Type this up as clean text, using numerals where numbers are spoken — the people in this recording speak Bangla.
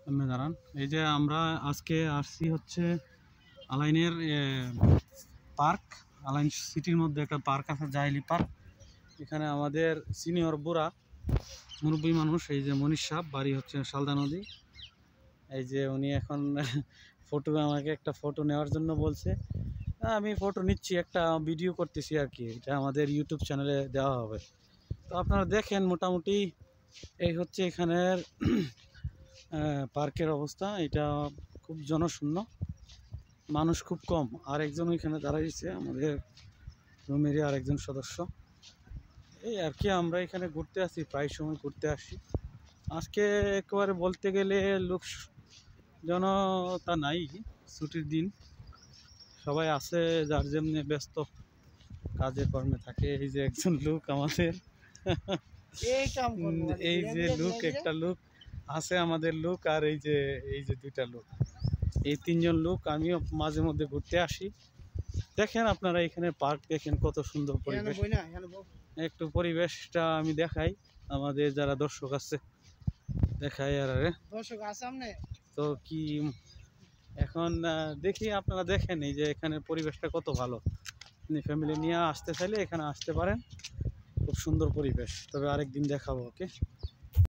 এমনি দাঁড়ান, এই যে আমরা আজকে আসছি হচ্ছে আলাইনের পার্ক। আলাইন সিটির মধ্যে একটা পার্ক আছে, জাইলি পার্ক। এখানে আমাদের সিনিয়র বুড়া মুরব্বী মানুষ, এই যে মনীষ সাহেব, বাড়ি হচ্ছে শালদা নদী। এই যে উনি এখন ফটো, আমাকে একটা ফটো নেওয়ার জন্য বলছে। আমি ফটো নিচ্ছি, একটা ভিডিও করতেছি আর কি, এটা আমাদের ইউটিউব চ্যানেলে দেওয়া হবে। তো আপনারা দেখেন, মোটামুটি এই হচ্ছে এখানের পার্কের অবস্থা। এটা খুব জনশূন্য, মানুষ খুব কম। আরেকজন ওইখানে দাঁড়াইছে, আমাদের রুমেরই আরেকজন সদস্য। এই আর কি, আমরা এখানে ঘুরতে আসি, প্রায় সময় ঘুরতে আসি। আজকে একেবারে বলতে গেলে লোক জনতা নাই, ছুটির দিন, সবাই আছে যার যেমনি ব্যস্ত কাজে কর্মে থাকে। এই যে একজন লোক আমাদের, এই যে লোক, একটা লোক আছে আমাদের লোক, আর এই যে দুইটা লোক, এই তিনজন লোক। আমিও মাঝে মধ্যে ঘুরতে আসি। দেখেন আপনারা এখানে পার্ক দেখেন, কত সুন্দর পরিবেশ। একটু পরিবেশটা আমি দেখাই, আমাদের যারা দর্শক আছে দেখাই। আর দর্শক আছে সামনে তো কি, এখন দেখি, আপনারা দেখেন এই যে এখানে পরিবেশটা কত ভালো। আপনি ফ্যামিলি নিয়ে আসতে চাইলে এখানে আসতে পারেন, খুব সুন্দর পরিবেশ। তবে আরেকদিন দেখাবো, ওকে।